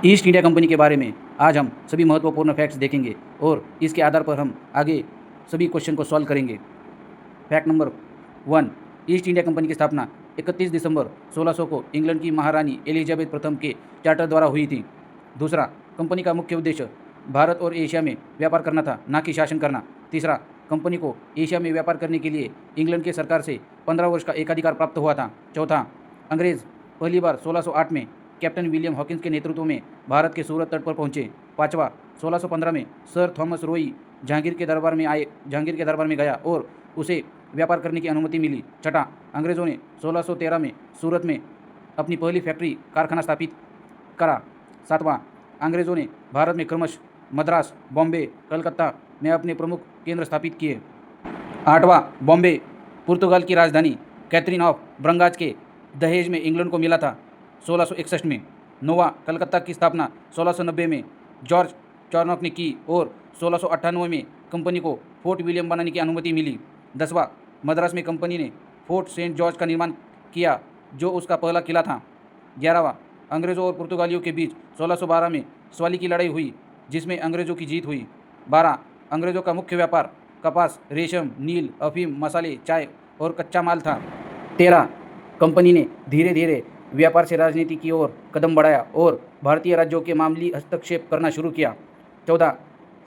East India company के बारे में आज हम सभी महत्वपूर्ण फैक्ट्स देखेंगे और इसके आधार पर हम आगे सभी क्वेश्चन को सॉल्व करेंगे। Fact number 1, east India company की स्थापना 31 दिसंबर 1600 को इंग्लैंड की महारानी एलिजाबेथ प्रथम के चार्टर द्वारा हुई थी। दूसरा, कंपनी का मुख्य उद्देश्य भारत और एशिया में व्यापार करना था, ना कि शासन करना। तीसरा, कंपनी को एशिया में व्यापार करने के लिए इंग्लैंड के सरकार से 15 वर्ष का एकाधिकार प्राप्त हुआ था। चौथा, अंग्रेज़ पहली बार 1608 में कैप्टन विलियम हॉकिंस के नेतृत्व में भारत के सूरत तट पर पहुंचे। पाँचवा, 1615 में सर थॉमस रोई जहांगीर के दरबार में गया और उसे व्यापार करने की अनुमति मिली। छठा, अंग्रेज़ों ने 1613 में सूरत में अपनी पहली फैक्ट्री कारखाना स्थापित करा। सातवां, अंग्रेज़ों ने भारत में क्रमशः मद्रास, बॉम्बे, कलकत्ता में अपने प्रमुख केंद्र स्थापित किए। आठवां, बॉम्बे पुर्तगाल की राजधानी कैथरीन ऑफ ब्रंगाज के दहेज में इंग्लैंड को मिला था 1661 में। नौवां, कलकत्ता की स्थापना 1690 में जॉर्ज चार्नॉक ने की और 1698 में कंपनी को फोर्ट विलियम बनाने की अनुमति मिली। 10वां, मद्रास में कंपनी ने फोर्ट सेंट जॉर्ज का निर्माण किया जो उसका पहला किला था। 11वां, अंग्रेज़ों और पुर्तगालियों के बीच 1612 में स्वाली की लड़ाई हुई जिसमें अंग्रेज़ों की जीत हुई। 12, अंग्रेज़ों का मुख्य व्यापार कपास, रेशम, नील, अफीम, मसाले, चाय और कच्चा माल था। 13, कंपनी ने धीरे धीरे व्यापार से राजनीति की ओर कदम बढ़ाया और भारतीय राज्यों के मामूली हस्तक्षेप करना शुरू किया। 14,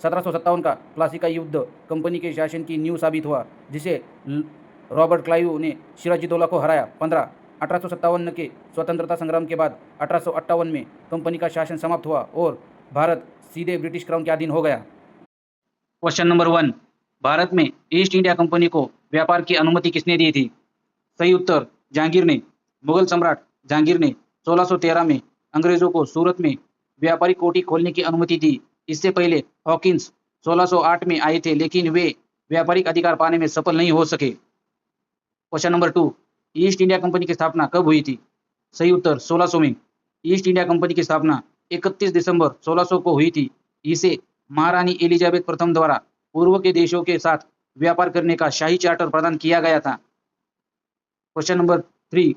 1757 का प्लासी का युद्ध कंपनी के शासन की नींव साबित हुआ जिसे रॉबर्ट क्लाइव ने सिराजुद्दौला को हराया। 15, 1857 के स्वतंत्रता संग्राम के बाद 1858 में कंपनी का शासन समाप्त हुआ और भारत सीधे ब्रिटिश क्राउन के अधीन हो गया। क्वेश्चन नंबर 1, भारत में ईस्ट इंडिया कंपनी को व्यापार की अनुमति किसने दी थी? सही उत्तर जहांगीर ने। मुगल सम्राट जहांगीर ने 1613 में अंग्रेजों को सूरत में व्यापारिक कोठी खोलने की अनुमति दी। इससे पहले हॉकिंस 1608 में आए थे लेकिन वे व्यापारिक अधिकार पाने में सफल नहीं हो सके। Question number 2, east India company की स्थापना कब हुई थी? सही उत्तर 1600 में। ईस्ट इंडिया कंपनी की स्थापना 31 दिसंबर 1600 को हुई थी। इसे महारानी एलिजाबेथ प्रथम द्वारा पूर्व के देशों के साथ व्यापार करने का शाही चार्टर प्रदान किया गया था। क्वेश्चन नंबर 3,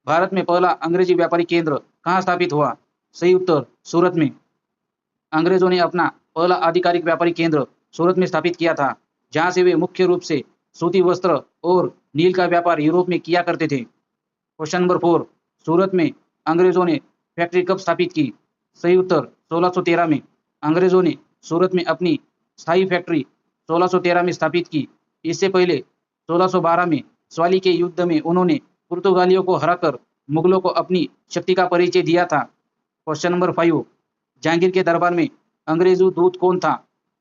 भारत में पहला अंग्रेजी व्यापारिक केंद्र कहाँ स्थापित हुआ? सही उत्तर सूरत में। अंग्रेजों ने अपना पहला आधिकारिक व्यापारिक केंद्र सूरत में स्थापित किया था जहाँ से वे मुख्य रूप से सूती वस्त्र और नील का व्यापार यूरोप में किया करते थे। क्वेश्चन नंबर 4, सूरत में अंग्रेजों ने फैक्ट्री कब स्थापित की? सही उत्तर 1613 में। अंग्रेजों ने सूरत में अपनी स्थायी फैक्ट्री 1613 में स्थापित की। इससे पहले 1612 में स्वाली के युद्ध में उन्होंने पुर्तगालियों को हराकर मुगलों को अपनी शक्ति का परिचय दिया था। क्वेश्चन नंबर 5, जहांगीर के दरबार में अंग्रेजी दूत कौन था?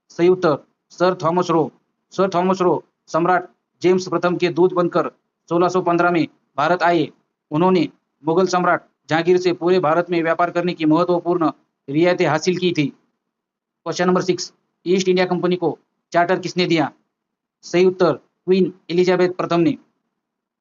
सही उत्तर sir Thomas Roe. Sir Thomas Roe सम्राट जेम्स प्रथम के दूत बनकर 1615 में भारत आए। उन्होंने मुगल सम्राट जहांगीर से पूरे भारत में व्यापार करने की महत्वपूर्ण रियायतें हासिल की थी। Question number 6, east India company को चार्टर किसने दिया? सही उत्तर क्वीन एलिजाबेथ प्रथम ने।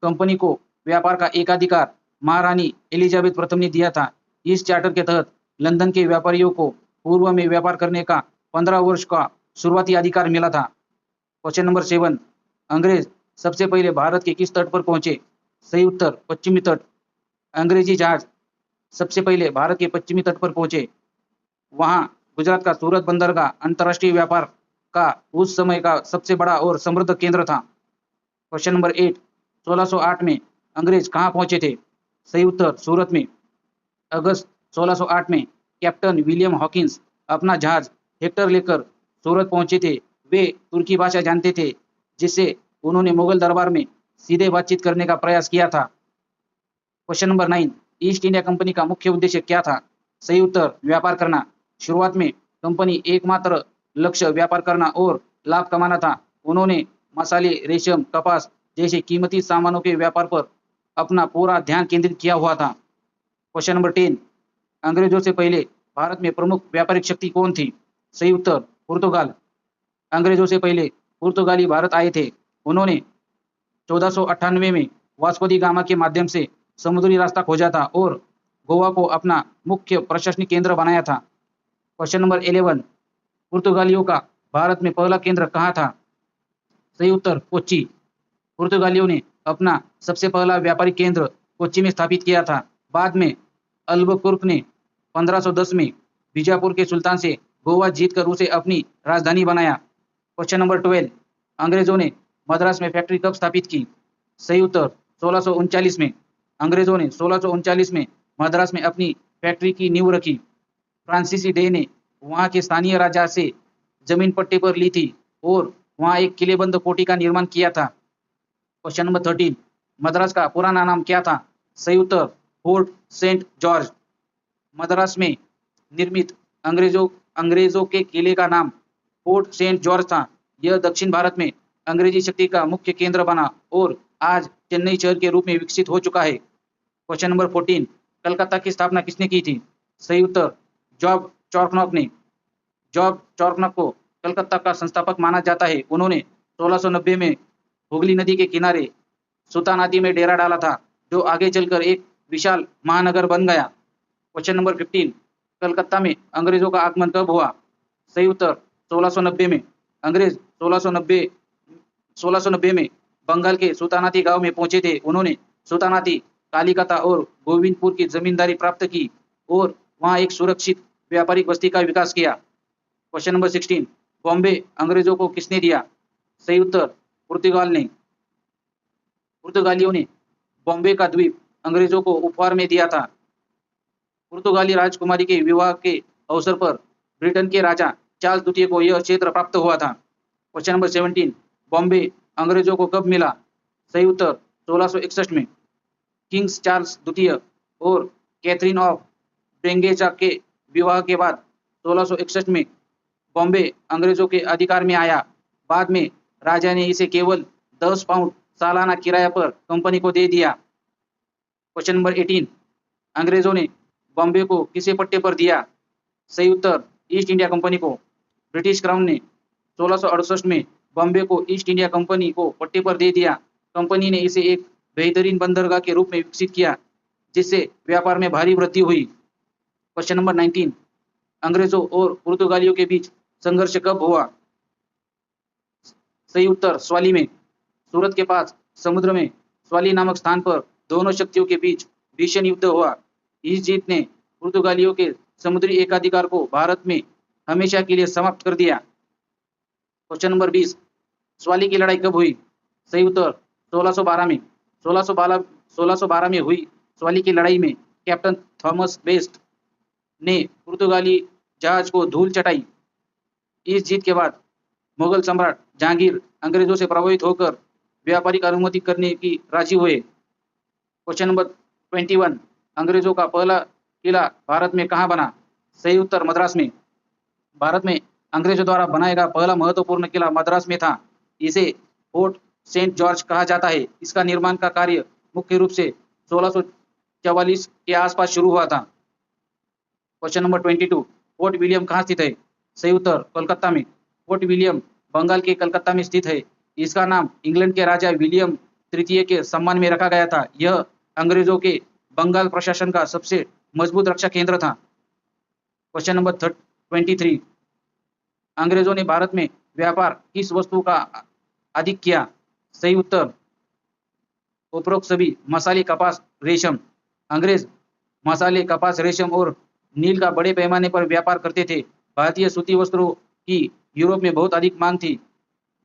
कंपनी को व्यापार का एकाधिकार महारानी एलिजाबेथ प्रथम ने दिया था। इस चार्टर के तहत लंदन के व्यापारियों को पूर्व में व्यापार करने का 15 वर्ष का शुरुआती अधिकार मिला था। क्वेश्चन नंबर 7, अंग्रेज सबसे पहले भारत के किस तट पर पहुंचे? सही उत्तर पश्चिमी तट। अंग्रेजी जहाज सबसे पहले भारत के पश्चिमी तट पर पहुंचे। वहां गुजरात का सूरत बंदरगाह अंतर्राष्ट्रीय व्यापार का उस समय का सबसे बड़ा और समृद्ध केंद्र था। क्वेश्चन नंबर 8, 1608 में अंग्रेज कहां पहुंचे थे? सही उत्तर सूरत में। अगस्त 1608 में कैप्टन विलियम हॉकिंस अपना जहाज हेक्टर लेकर सूरत पहुंचे थे। वे तुर्की भाषा जानते थे जिससे उन्होंने मुगल दरबार में सीधे बातचीत करने का प्रयास किया था। Question number 9, east India company का मुख्य उद्देश्य क्या था? सही उत्तर व्यापार करना। शुरुआत में कंपनी एकमात्र लक्ष्य व्यापार करना और लाभ कमाना था। उन्होंने मसाले, रेशम, कपास जैसे कीमती सामानों के व्यापार पर अपना पूरा ध्यान केंद्रित किया हुआ था। क्वेश्चन नंबर 10, अंग्रेजों से पहले भारत में प्रमुख व्यापारिक शक्ति कौन थी? सही उत्तर पुर्तगाल। अंग्रेजों से पहले पुर्तगाली भारत आए थे। उन्होंने 1498 में वास्को दी गामा के माध्यम से समुद्री रास्ता खोजा था और गोवा को अपना मुख्य प्रशासनिक केंद्र बनाया था। क्वेश्चन नंबर 11, पुर्तगालियों का भारत में पहला केंद्र कहाँ था? सही उत्तर कोच्चि। पुर्तगालियों ने अपना सबसे पहला व्यापारिक केंद्र कोच्चि में स्थापित किया था। बाद में अल्बुकर्क ने 1510 में बीजापुर के सुल्तान से गोवा जीतकर उसे अपनी राजधानी बनाया। क्वेश्चन नंबर 12, अंग्रेजों ने मद्रास में फैक्ट्री कब स्थापित की? सही उत्तर 1639 में। अंग्रेजों ने 1639 में मद्रास में अपनी फैक्ट्री की नींव रखी। फ्रांसीसी डे ने वहां के स्थानीय राजा से जमीन पट्टे पर ली थी और वहां एक किलेबंद कोठी का निर्माण किया था। क्वेश्चन नंबर 13, मद्रास का पुराना नाम क्या था? सही उत्तर फोर्ट सेंट जॉर्ज। मद्रास में निर्मित अंग्रेजों के किले का नाम फोर्ट सेंट जॉर्ज था। यह दक्षिण भारत में अंग्रेजी शक्ति का मुख्य केंद्र बना और आज चेन्नई शहर के रूप में विकसित हो चुका है। क्वेश्चन नंबर 14, कलकत्ता की स्थापना किसने की थी? सही उत्तर जॉब चॉर्कनॉफ ने। जॉब चॉर्कनॉफ को कलकत्ता का संस्थापक माना जाता है। उन्होंने 1690 में हुगली नदी के किनारे सुल्तानाती में डेरा डाला था, जो आगे चलकर एक विशाल महानगर बन गया। क्वेश्चन नंबर 15, कलकत्ता में अंग्रेजों का आगमन कब हुआ? सही उत्तर 1690 में। अंग्रेज 1690 में बंगाल के सुल्तानाती गांव में पहुंचे थे। उन्होंने सुल्तानाती, कालीकता और गोविंदपुर की जमींदारी प्राप्त की और वहां एक सुरक्षित व्यापारिक बस्ती का विकास किया। क्वेश्चन नंबर 16, बॉम्बे अंग्रेजों को किसने दिया? सही उत्तर पुर्तगालियों ने बॉम्बे का द्वीप अंग्रेजों को उपहार में दिया था। पुर्तगाली राजकुमारी के विवाह के अवसर पर ब्रिटेन के राजा चार्ल्स द्वितीय को यह क्षेत्र प्राप्त हुआ था। क्वेश्चन नंबर 17, बॉम्बे अंग्रेजों को कब मिला? सही उत्तर 1661 में। किंग्स चार्ल्स द्वितीय और कैथरीन ऑफ ब्रेंगेजा के विवाह के बाद 1661 में बॉम्बे अंग्रेजों के अधिकार में आया। बाद में राजा ने इसे केवल 10 पाउंड सालाना किराया पर कंपनी को दे दिया। क्वेश्चन नंबर 18, अंग्रेजों ने बॉम्बे को किसे पट्टे पर दिया? सही उत्तर ईस्ट इंडिया कंपनी को। ब्रिटिश क्राउन ने 1668 में बॉम्बे को ईस्ट इंडिया कंपनी को पट्टे पर दे दिया। कंपनी ने इसे एक बेहतरीन बंदरगाह के रूप में विकसित किया, जिससे व्यापार में भारी वृद्धि हुई। क्वेश्चन नंबर 19, अंग्रेजों और पुर्तगालियों के बीच संघर्ष कब हुआ? सही उत्तर स्वाली में। सूरत के पास समुद्र में स्वाली नामक स्थान पर दोनों शक्तियों के बीच भीषण युद्ध हुआ। इस जीत ने पुर्तगालियों के समुद्री एकाधिकार को भारत में हमेशा के लिए समाप्त कर दिया। क्वेश्चन नंबर 20, स्वाली की लड़ाई कब हुई? सही उत्तर 1612 में। 1612 में हुई स्वाली की लड़ाई में कैप्टन थॉमस बेस्ट ने पुर्तगाली जहाज को धूल चटाई। इस जीत के बाद मुगल सम्राट जहांगीर अंग्रेजों से प्रभावित होकर व्यापारिक अनुमति करने की राजी हुए। क्वेश्चन नंबर 21, अंग्रेजों का पहला किला भारत में कहाँ बना? सही उत्तर मद्रास में। भारत में अंग्रेजों द्वारा बनाया गया पहला महत्वपूर्ण किला मद्रास में था। इसे फोर्ट सेंट जॉर्ज कहा जाता है। इसका निर्माण का कार्य मुख्य रूप से 1644 के आसपास शुरू हुआ था। क्वेश्चन नंबर 22, फोर्ट विलियम कहाँ स्थित है? सही उत्तर कोलकाता में। फोर्ट विलियम बंगाल के कलकत्ता में स्थित है। इसका नाम इंग्लैंड के राजा विलियम तृतीय के सम्मान में रखा गया था। यह अंग्रेजों के बंगाल प्रशासन का सबसे मजबूत रक्षा केंद्र था। क्वेश्चन नंबर 23, अंग्रेजों ने भारत में व्यापार किस वस्तु का अधिक किया? सही उत्तर उपरोक्त सभी मसाले, कपास, रेशम। अंग्रेज मसाले, कपास, रेशम और नील का बड़े पैमाने पर व्यापार करते थे। भारतीय सूती वस्त्रों की यूरोप में बहुत अधिक मांग थी,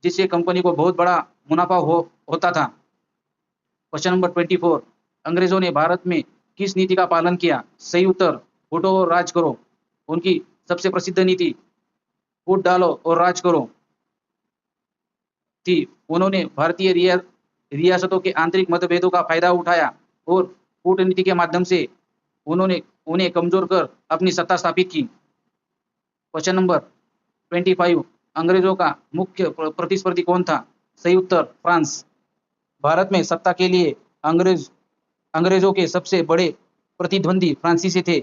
जिससे कंपनी को बहुत बड़ा मुनाफा होता था। क्वेश्चन नंबर 24, अंग्रेजों ने भारत में किस नीति का पालन किया? सही उत्तर फूटो और राज करो। उनकी सबसे प्रसिद्ध नीति फूट डालो और राज करो थी। उन्होंने भारतीय रियासतों के आंतरिक मतभेदों का फायदा उठाया और कूटनीति के माध्यम से उन्हें कमजोर कर अपनी सत्ता स्थापित की। क्वेश्चन नंबर 25, अंग्रेजों का मुख्य प्रतिस्पर्धी कौन था? सही उत्तर फ्रांस। भारत में सत्ता के लिए अंग्रेजों के सबसे बड़े प्रतिद्वंदी फ्रांसीसी थे।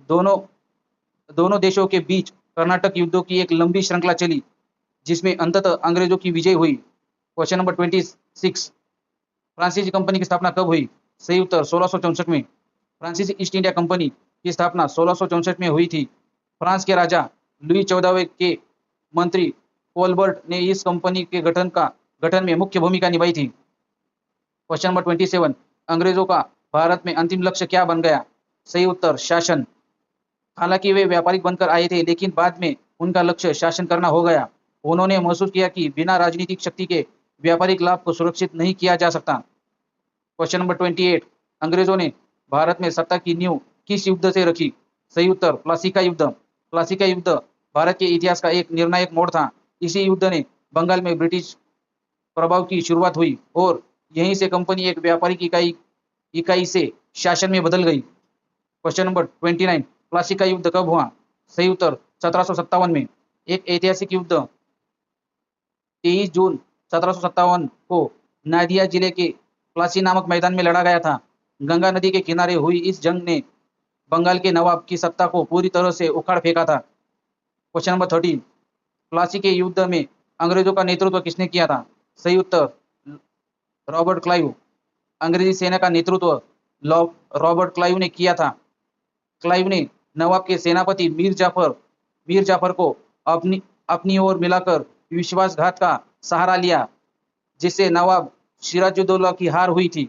दोनों देशों के बीच कर्नाटक युद्धों की एक लंबी श्रृंखला चली, जिसमें अंततः अंग्रेजों की विजय हुई। क्वेश्चन नंबर 26, फ्रांसीसी कंपनी की स्थापना कब हुई? सही उत्तर 1664 में। फ्रांसीसी ईस्ट इंडिया कंपनी की स्थापना 1664 में हुई थी। फ्रांस के राजा लुई 14वें के मंत्री कोलबर्ट ने इस कंपनी के गठन में मुख्य भूमिका निभाई थी। क्वेश्चन नंबर 27, अंग्रेजों का भारत में अंतिम लक्ष्य क्या बन गया? सही उत्तर शासन। हालांकि वे व्यापारिक बनकर आए थे, लेकिन बाद में उनका लक्ष्य शासन करना हो गया। उन्होंने महसूस किया कि बिना राजनीतिक शक्ति के व्यापारिक लाभ को सुरक्षित नहीं किया जा सकता। क्वेश्चन नंबर 28, अंग्रेजों ने भारत में सत्ता की नींव किस युद्ध से रखी? सही उत्तर प्लासी का युद्ध। प्लासी का युद्ध भारत के इतिहास का एक निर्णायक मोड़ था। इसी युद्ध ने बंगाल में ब्रिटिश प्रभाव की शुरुआत हुई और यहीं से कंपनी एक व्यापारिक इकाई से शासन में बदल गई। क्वेश्चन नंबर 29, प्लासी का युद्ध कब हुआ? सही उत्तर 1757 में। एक ऐतिहासिक युद्ध 23 जून 1757 को नादिया जिले के प्लासी नामक मैदान में लड़ा गया था। गंगा नदी के किनारे हुई इस जंग ने बंगाल के नवाब की सत्ता को पूरी तरह से उखाड़ फेंका था। क्वेश्चन नंबर 30, प्लासी के युद्ध में अंग्रेजों का नेतृत्व किसने किया था? सही उत्तर रॉबर्ट क्लाइव। अंग्रेजी सेना का नेतृत्व रॉबर्ट क्लाइव ने किया था। क्लाइव ने नवाब के सेनापति मीर जाफर को अपनी ओर मिलाकर विश्वासघात का सहारा लिया, जिससे नवाब सिराजुद्दौला की हार हुई थी।